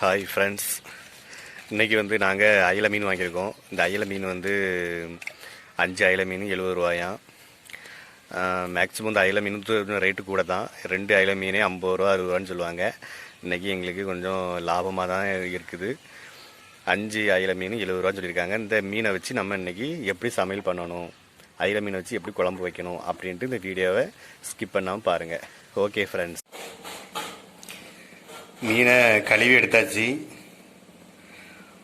Hi friends, இன்றைக்கி நாங்கள் அயில மீன் வாங்கியிருக்கோம். இந்த அயில மீன் 5 அயில மீன் 70 ரூபாயாம். மேக்ஸிமம் இந்த அயில மீன் ரேட்டு கூட தான். 2 அயில மீனே 50 ரூபா 60 ரூபான்னு சொல்லுவாங்க. இன்றைக்கி எங்களுக்கு கொஞ்சம் லாபமாக தான் இருக்குது. 5 அயில மீன் 70 ரூபான்னு சொல்லியிருக்காங்க. இந்த மீனை வச்சு நம்ம இன்றைக்கி எப்படி சமையல் பண்ணணும், அயில மீனை வச்சு எப்படி குழம்பு வைக்கணும் அப்படின்ட்டு இந்த வீடியோவை ஸ்கிப் பண்ணாமல் பாருங்கள். ஓகே ஃப்ரெண்ட்ஸ், மீனை கழுவி எடுத்தாச்சு.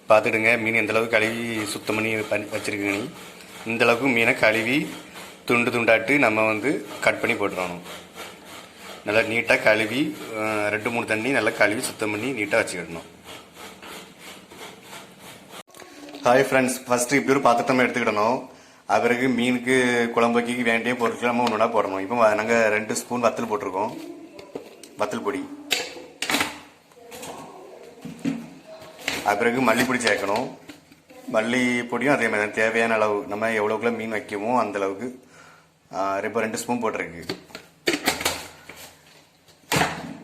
பார்த்துடுங்க மீன் எந்தளவுக்கு கழுவி சுத்தம் பண்ணி வச்சுருக்குங்க. இந்தளவுக்கு மீனை கழுவி துண்டு துண்டாட்டு நம்ம கட் பண்ணி போட்டுடணும். நல்லா நீட்டாக கழுவி 2-3 தண்ணி நல்லா கழுவி சுத்தம் பண்ணி நீட்டாக வச்சுக்கிடணும். ஹாய் ஃப்ரெண்ட்ஸ், ஃபஸ்ட்டு இப்படி ஒரு பாத்திரம் எடுத்துக்கிடணும். அது பிறகு மீனுக்கு குழம்பு வைக்க வேண்டிய பொருட்கள் நம்ம ஒன்று ஒன்றா போடணும். இப்போ நாங்கள் 2 ஸ்பூன் வத்தல் போட்டிருக்கோம், வத்தல் பொடி. அது பிறகு மல்லிப்பொடி சேர்க்கணும். மல்லி பொடியும் அதே மாதிரி தேவையான அளவு நம்ம எவ்வளோக்குள்ள மீன் வைக்கமோ அந்த அளவுக்கு இப்போ 2 ஸ்பூன் போட்டிருக்கு.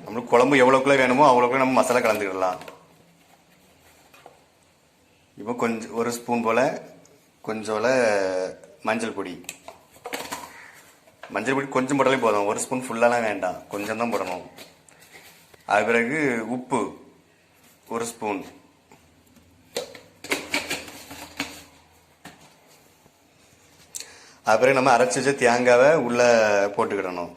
நம்மளுக்கு குழம்பு எவ்வளோக்குள்ள வேணுமோ அவ்வளோக்குள்ள நம்ம மசாலா கலந்துக்கிடலாம். இப்போ கொஞ்சம் 1 ஸ்பூன் போல் கொஞ்சம் மஞ்சள் பொடி. மஞ்சள் பொடி கொஞ்சம் போட்டாலே போதும், 1 ஸ்பூன் ஃபுல்லாலாம் வேண்டாம், கொஞ்சம் தான் போடணும். அது பிறகு உப்பு 1 ஸ்பூன். அப்புறம் நம்ம அரைச்சி வச்ச தேங்காவை உள்ளே போட்டுக்கிடணும்.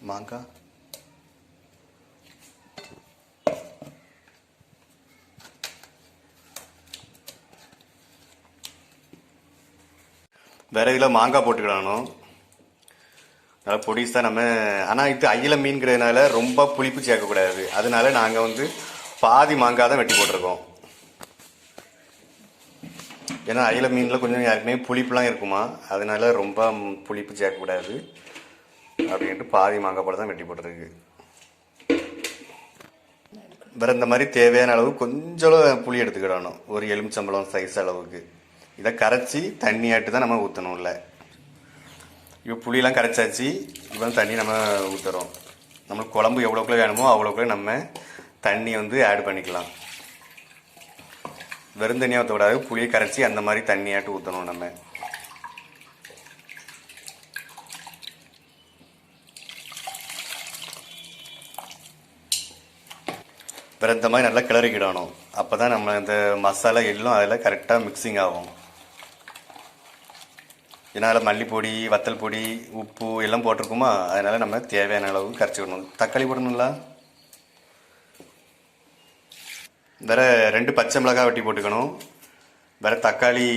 மாங்காய் வேற இதில் மாங்காய் போட்டுக்கிடணும். நல்லா பொடிசா நம்ம. ஆனால் இது அயில மீன்கிறதுனால ரொம்ப புளிப்பு சேர்க்கக்கூடாது. அதனால நாங்கள் பாதி மாங்காய் தான் வெட்டி போட்டிருக்கோம். ஏன்னா அயில மீனில் கொஞ்சம் யாருக்குமே புளிப்புலாம் இருக்குமா, அதனால ரொம்ப புளிப்பு சேர்க்கக்கூடாது அப்படின்ட்டு பாதி மாங்காய் போல தான் வெட்டி போட்டிருக்கு. வேறு இந்த மாதிரி தேவையான அளவு கொஞ்சம் புளி எடுத்துக்கிடணும், ஒரு எலுமிச்சம்பழம் சைஸ் அளவுக்கு. இதை கரைச்சி தண்ணியாட்டு தான் நம்ம ஊற்றணும். இல்லை இப்போ புளியெலாம் கரைச்சாச்சு. இப்போ தண்ணி நம்ம ஊற்றுறோம். நம்மளுக்கு குழம்பு எவ்வளோக்குள்ள வேணுமோ அவ்வளோக்குள்ள நம்ம தண்ணி ஆட் பண்ணிக்கலாம். வெறும் தண்ணியாக ஊற்றக்கூடாது, புளியை கரைச்சி அந்த மாதிரி தண்ணியாட்டு ஊற்றணும் நம்ம. வேறு இந்த மாதிரி நல்லா கிளறிக்கிடணும். அப்போ தான் நம்ம இந்த மசாலா எல்லாம் அதில் கரெக்டாக மிக்சிங் ஆகும். ஏன்னா அதில் மல்லிப்பொடி, வத்தல் பொடி, உப்பு எல்லாம் போட்டிருக்குமா, அதனால் நம்ம தேவையான அளவு கரைச்சிக்கணும். தக்காளி போடணுங்களா? வேறு 2 பச்சை மிளகாய் வெட்டி போட்டுக்கணும். வேறு தக்காளி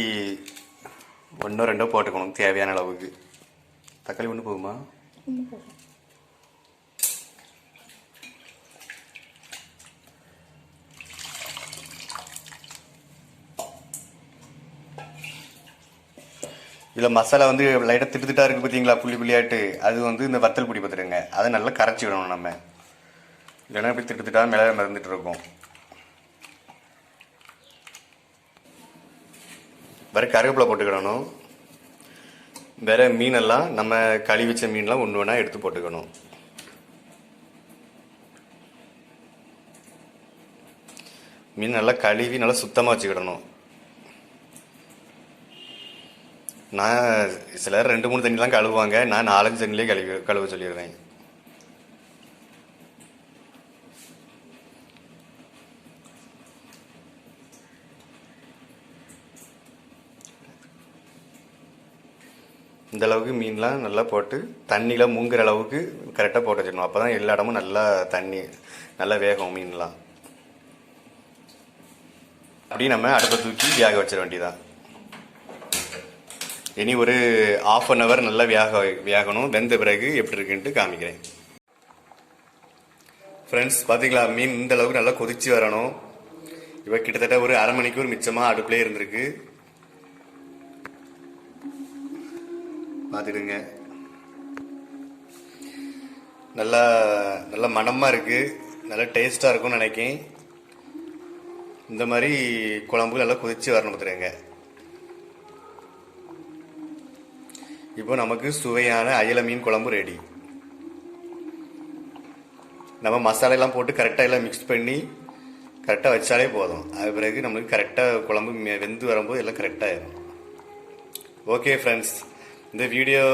1-2 போட்டுக்கணும் தேவையான அளவுக்கு. தக்காளி 1 போகுமா? இதில் மசாலா லைட்டாக திட்டுத்திட்டா இருக்குது பார்த்தீங்களா, புள்ளி புள்ளியாட்டு. அது இந்த வத்தல் பொடி பார்த்துடுங்க, அதை நல்லா கரைச்சி விடணும் நம்ம. இல்லைன்னா இப்படி திட்டுத்திட்டா மேலே மறந்துட்டு இருக்கும். வேறு கருவேப்பிலை போட்டுக்கிடணும். வேறு மீனெல்லாம் நம்ம கழுவி வச்ச மீன்லாம் ஒன்று ஒன்றா எடுத்து போட்டுக்கணும். மீன் நல்லா கழுவி நல்லா சுத்தமாக வச்சுக்கிடணும். நான் சிலர் 2-3 தண்ணிலாம் கழுவுவாங்க, நான் 4-5 தண்ணிலே கழுவ சொல்லிடுவேன். இந்த அளவுக்கு மீன்லாம் நல்லா போட்டு தண்ணியில் மூங்குற அளவுக்கு கரெக்டாக போட்டு வச்சிடணும். அப்போ தான் எல்லா இடமும் நல்லா தண்ணி நல்லா வேகும் மீன்லாம். அப்படி நம்ம அடுப்பை தூக்கி வேக வச்சிட வேண்டியதான். இனி ஒரு 1/2 hour நல்லா வேகணும். வெந்த பிறகு எப்படி இருக்குன்ட்டு காமிக்கிறேன். ஃப்ரெண்ட்ஸ், பார்த்தீங்களா, மீன் இந்த அளவுக்கு நல்லா கொதிச்சு வரணும். இப்போ கிட்டத்தட்ட ஒரு 1/2 மணிக்கூர் மிச்சமாக அடுப்புலேயே இருந்திருக்கு. பார்த்துடுங்க, நல்லா நல்ல மணமாக இருக்குது, நல்லா டேஸ்ட்டாக இருக்கும்னு நினைக்கிறேன். இந்த மாதிரி குழம்பு நல்லா கொதிச்சு வரணும் பார்த்துருங்க. இப்போ நமக்கு சுவையான அயில மீன் குழம்பு ரெடி. நம்ம மசாலையெல்லாம் போட்டு கரெக்டாக எல்லாம் மிக்ஸ் பண்ணி கரெக்டாக வச்சாலே போதும். அது பிறகு நம்மளுக்கு கரெக்டாக குழம்பு வெந்து வரும்போது எல்லாம் கரெக்டாகிடும். ஓகே ஃப்ரெண்ட்ஸ், இந்த வீடியோ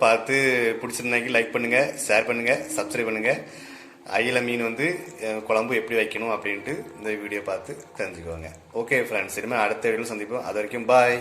பார்த்து பிடிச்சிருந்தாக்கி லைக் பண்ணுங்கள், ஷேர் பண்ணுங்கள், சப்ஸ்கிரைப் பண்ணுங்கள். அயில மீன் வந்து குழம்பு எப்படி வைக்கணும் அப்படின்ட்டு இந்த வீடியோ பார்த்து தெரிஞ்சுக்குவாங்க. ஓகே ஃப்ரெண்ட்ஸ், இனிமேல் அடுத்த வீடியோவில் சந்திப்போம். அது வரைக்கும் பாய்.